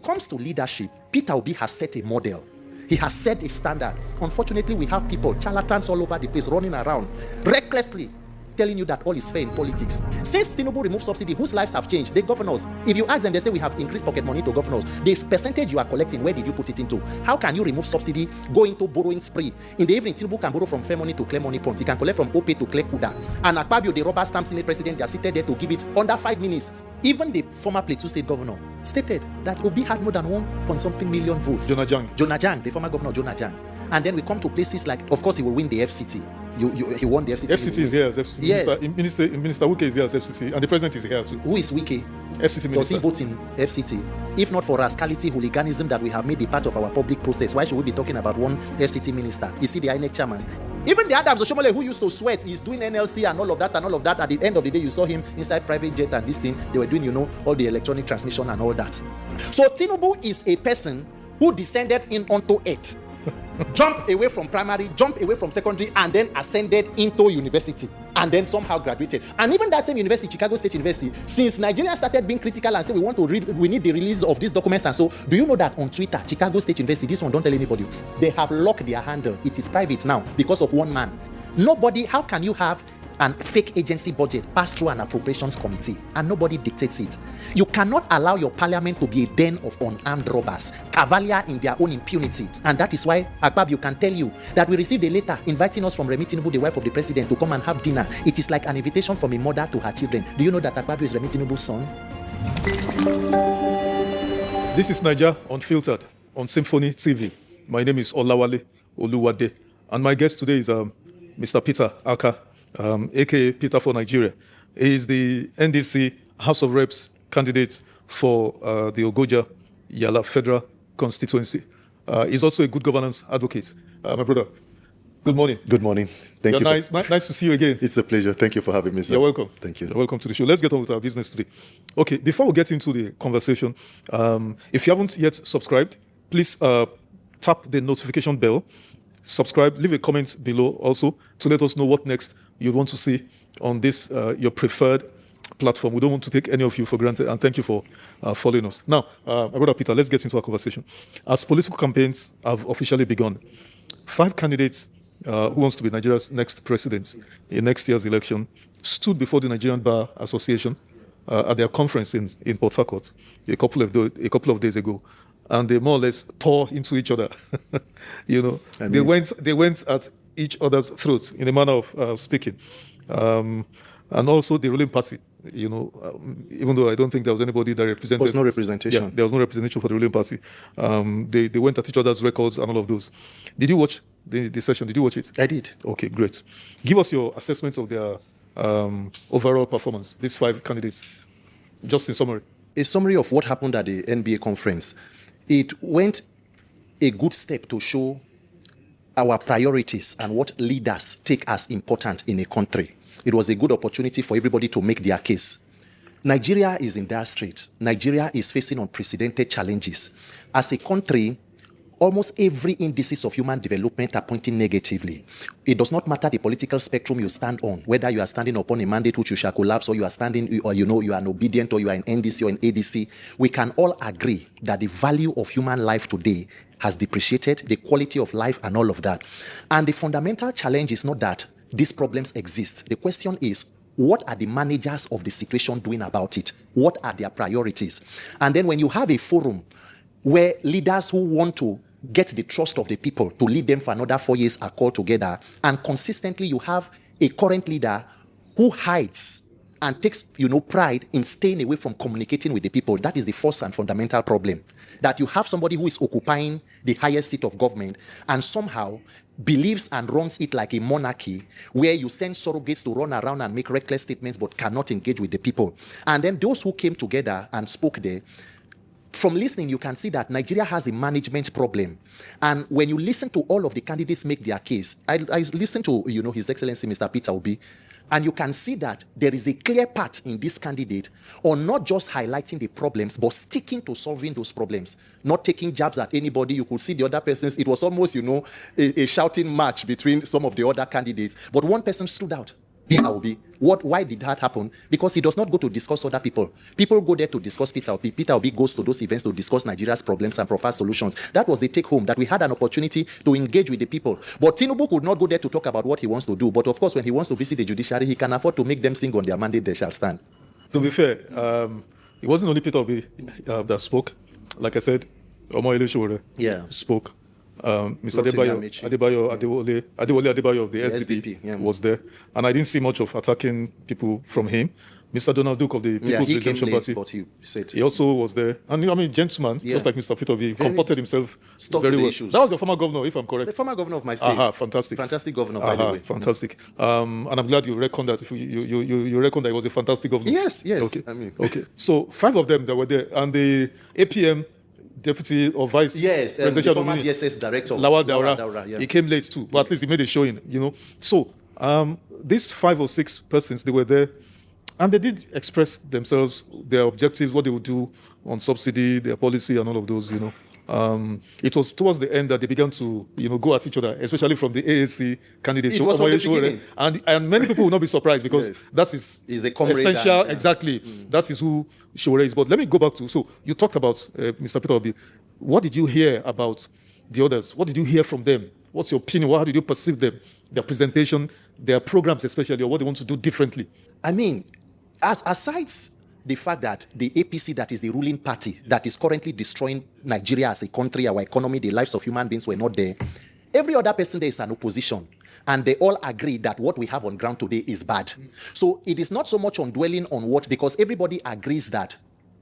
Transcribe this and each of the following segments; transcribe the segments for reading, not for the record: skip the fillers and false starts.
comes to leadership, Peter Obi has set a model. He has set a standard. Unfortunately, we have people, charlatans all over the place, running around recklessly, telling you that all is fair in politics. Since Tinubu removed subsidy, whose lives have changed? The governors. If you ask them, they say we have increased pocket money to governors. The percentage you are collecting, where did you put it into? How can you remove subsidy, go into borrowing spree? In the evening, Tinubu can borrow from fair money to clear money points. He can collect from OPE to clear Kuda. And Akpabio, the rubber stamp Senate president, they are seated there to give it under 5 minutes. Even the former Plateau State governor stated that Obi had more than 1.something million votes. Jonah Jang, the former governor Jonah Jang. And then we come to places like, of course, he will win the FCT. He won the FCT. FCT is here as FCT. Yes. Minister Wike is here as FCT, and the president is here too. Who is Wike? FCT minister. Does he vote in FCT? If not for rascality, hooliganism that we have made a part of our public process, why should we be talking about one FCT minister? You see the INEC chairman. Even the Adams Oshomole who used to sweat, he's doing NLC and all of that and all of that. At the end of the day, you saw him inside private jet and this thing. They were doing, all the electronic transmission and all that. So Tinubu is a person who descended in onto it. Jumped away from primary, jumped away from secondary, and then ascended into university, and then somehow graduated. And even that same university, Chicago State University, since Nigeria started being critical and said we need the release of these documents, and so, do you know that on Twitter, Chicago State University, this one, don't tell anybody, they have locked their handle. It is private now because of one man. Nobody, how can you have an fake agency budget pass through an appropriations committee and nobody dictates it? You cannot allow your parliament to be a den of unarmed robbers, cavalier in their own impunity. And that is why Akpabio can tell you that we received a letter inviting us from Remi Tinubu, the wife of the president, to come and have dinner. It is like an invitation from a mother to her children. Do you know that Akpabio is Remi Tinubu's son? This is Naija Unfiltered on Symphony TV. My name is Olawale Oluwade, and my guest today is Mr. Peter Akah, aka Peter for Nigeria. He is the NDC House of Reps candidate for the Ogoja Yala Federal Constituency. He's also a good governance advocate. My brother, good morning. Good morning. Thank you. Nice to see you again. It's a pleasure. Thank you for having me, sir. You're welcome. Thank you. You're welcome to the show. Let's get on with our business today. Okay, before we get into the conversation, if you haven't yet subscribed, please tap the notification bell, subscribe, leave a comment below also to let us know what next you want to see on this, your preferred platform. We don't want to take any of you for granted, and thank you for following us. Now, my brother Peter, let's get into our conversation. As political campaigns have officially begun, 5 candidates who wants to be Nigeria's next president in next year's election stood before the Nigerian Bar Association at their conference in Port Harcourt a couple of days ago, and they more or less tore into each other. They went at each other's throats in a manner of speaking, and also the ruling party. Even though I don't think there was anybody that represented. There was no representation. Yeah, there was no representation for the ruling party. They went at each other's records and all of those. Did you watch the session? Did you watch it? I did. Okay, great. Give us your assessment of their overall performance, these 5 candidates, just in summary. A summary of what happened at the NBA conference. It went a good step to show our priorities and what leaders take as important in a country. It was a good opportunity for everybody to make their case. Nigeria is in dire strait. Nigeria is facing unprecedented challenges. As a country, almost every indices of human development are pointing negatively. It does not matter the political spectrum you stand on, whether you are standing upon a mandate which you shall collapse, or you are standing, or you are an obedient, or you are an NDC or an ADC. We can all agree that the value of human life today has depreciated, the quality of life and all of that. And the fundamental challenge is not that these problems exist. The question is, what are the managers of the situation doing about it? What are their priorities? And then when you have a forum where leaders who want to get the trust of the people to lead them for another 4 years are called together, and consistently you have a current leader who hides and takes, pride in staying away from communicating with the people, that is the first and fundamental problem. That you have somebody who is occupying the highest seat of government and somehow believes and runs it like a monarchy, where you send surrogates to run around and make reckless statements but cannot engage with the people. And then those who came together and spoke there, from listening, you can see that Nigeria has a management problem. And when you listen to all of the candidates make their case, I listened to, His Excellency, Mr. Peter Obi, and you can see that there is a clear path in this candidate on not just highlighting the problems, but sticking to solving those problems, not taking jabs at anybody. You could see the other persons. It was almost, a shouting match between some of the other candidates. But one person stood out. Peter Obi. Why did that happen? Because he does not go to discuss other people. People go there to discuss Peter Obi. Peter Obi goes to those events to discuss Nigeria's problems and provide solutions. That was the take home, that we had an opportunity to engage with the people. But Tinubu could not go there to talk about what he wants to do. But of course, when he wants to visit the judiciary, he can afford to make them sing on their mandate, they shall stand. To be fair, it wasn't only Peter Obi that spoke. Like I said, Omoyele Sowore spoke. Mr. Adewale of the SDP was there, and I didn't see much of attacking people from him. Mr. Donald Duke of the People's Redemption Party, but he also was there, and I mean, gentleman, just like Mr. Peter Obi, comported himself very well. Issues. That was your former governor, if I'm correct. The former governor of my state. Fantastic Governor, by the way. Fantastic. And I'm glad you reckon that. If you reckon that he was a fantastic governor. Yes. Okay. So 5 of them that were there, and the APM deputy or vice presidential the former DSS director Lawal Daura, he came late too, but at least he made a showing, So these 5 or 6 persons, they were there, and they did express themselves, their objectives, what they would do on subsidy, their policy, and all of those. It was towards the end that they began to go at each other, especially from the AAC candidates. It was from the beginning. And many people will not be surprised because that is essential. Exactly. That is who Sowore is. But let me go back to, so you talked about Mr. Peter Obi. What did you hear about the others? What did you hear from them? What's your opinion? How did you perceive them? Their presentation, their programs especially, or what they want to do differently? I mean, aside the fact that the APC, that is the ruling party, that is currently destroying Nigeria as a country, our economy, the lives of human beings were not there. Every other person there is an opposition. And they all agree that what we have on ground today is bad. So it is not so much on dwelling on what, because everybody agrees that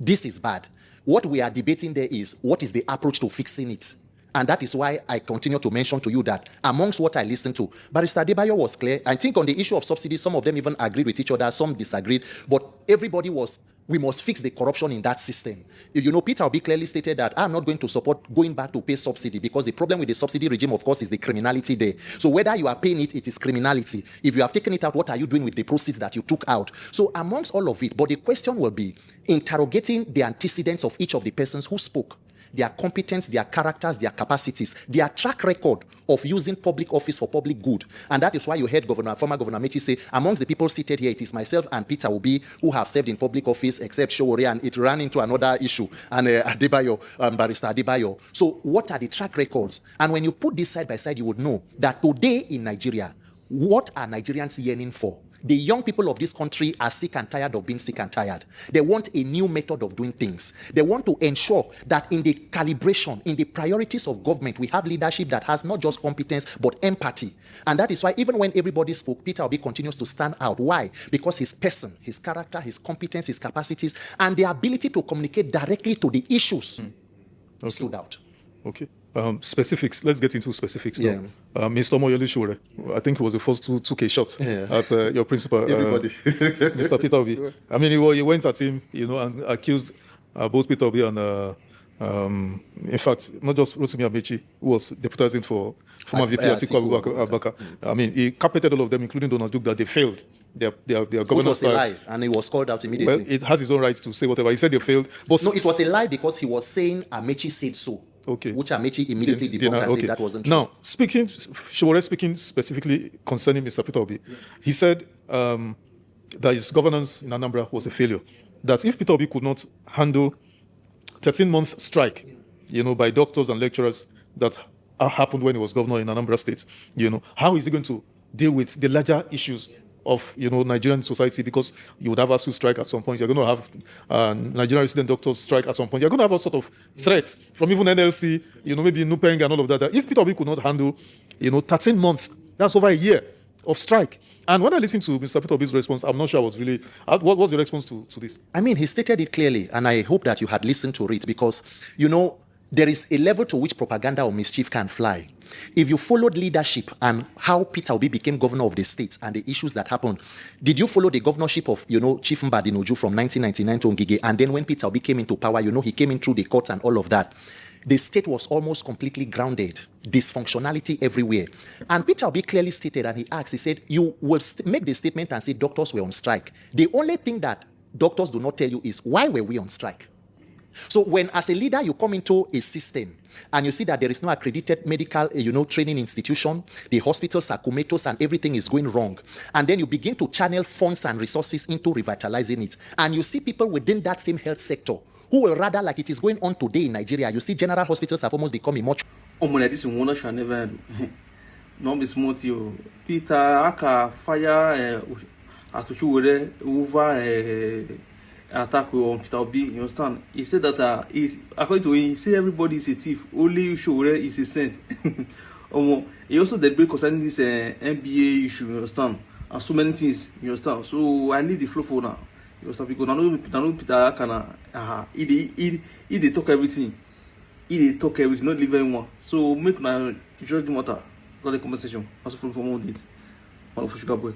this is bad. What we are debating there is what is the approach to fixing it. And that is why I continue to mention to you that amongst what I listened to, Barrister Adebayo was clear. I think on the issue of subsidies, some of them even agreed with each other, some disagreed, but everybody was, we must fix the corruption in that system. Peter Obi clearly stated that I'm not going to support going back to pay subsidy, because the problem with the subsidy regime, of course, is the criminality there. So whether you are paying it, it is criminality. If you have taken it out, what are you doing with the proceeds that you took out? So amongst all of it, but the question will be interrogating the antecedents of each of the persons who spoke, their competence, their characters, their capacities, their track record of using public office for public good. And that is why you heard former Governor Amechi say, amongst the people seated here, it is myself and Peter Obi who have served in public office, except Sowore, and it ran into another issue, and Adebayo, Barrister Adebayo. So what are the track records? And when you put this side by side, you would know that today in Nigeria, what are Nigerians yearning for? The young people of this country are sick and tired of being sick and tired. They want a new method of doing things. They want to ensure that in the calibration, in the priorities of government, we have leadership that has not just competence, but empathy. And that is why even when everybody spoke, Peter Obi continues to stand out. Why? Because his person, his character, his competence, his capacities, and the ability to communicate directly to the issues stood out. Okay. Specifics. Let's get into specifics now. Mr. Omoyele Sowore, I think he was the first who took a shot at your principal, Everybody. Mr. Peter Obi. I mean, he went at him, and accused both Peter Obi and, in fact, not just Rotimi Amechi, who was deputizing for former VP Atiku Abubakar. I mean, he carpeted all of them, including Donald Duke, that they failed their governance. Which was a lie, and he was called out immediately. Well, it has his own right to say whatever. He said they failed. But no, it was a lie because he was saying Amechi said so. Okay. Which Amechi immediately debunked and said that wasn't true. Now, Sowore speaking specifically concerning Mr. Peter Obi, he said that his governance in Anambra was a failure. That if Peter Obi could not handle 13-month strike, by doctors and lecturers that happened when he was governor in Anambra State, how is he going to deal with the larger issues of Nigerian society? Because you would have ASU strike at some point. You're going to have Nigerian resident doctors strike at some point. You're going to have all sort of threats from even NLC, maybe Nupeng and all of that. If Peter Obi could not handle, 13 months, that's over a year of strike. And when I listened to Mr. Peter Obi's response, I'm not sure I was really. What was your response to this? I mean, he stated it clearly, and I hope that you had listened to it, because there is a level to which propaganda or mischief can fly. If you followed leadership and how Peter Obi became governor of the state and the issues that happened, did you follow the governorship of, Chief Mbadinoju from 1999 to Ngige? And then when Peter Obi came into power, he came in through the courts and all of that. The state was almost completely grounded, dysfunctionality everywhere. And Peter Obi clearly stated, and he asked, he said, you will make the statement and say doctors were on strike. The only thing that doctors do not tell you is, why were we on strike? So when, as a leader, you come into a system and you see that there is no accredited medical, training institution, the hospitals are comatose and everything is going wrong. And then you begin to channel funds and resources into revitalizing it. And you see people within that same health sector who will rather, like it is going on today in Nigeria, you see general hospitals have almost become a much. This one shall never not be smart. Peter Akah fire at Sowore over attack on Peter B. You understand? He said that according to him, he said everybody is a thief. Only Sowore is a saint. He also did concerning this NBA issue. You understand? And so many things. You understand? So I leave the flow for now. You understand? Because I know Peter Akah. He talk everything. He talk everything. Not leave anyone. So make na judge the matter. Got the conversation. Also for more dates. One of Sugar Boy.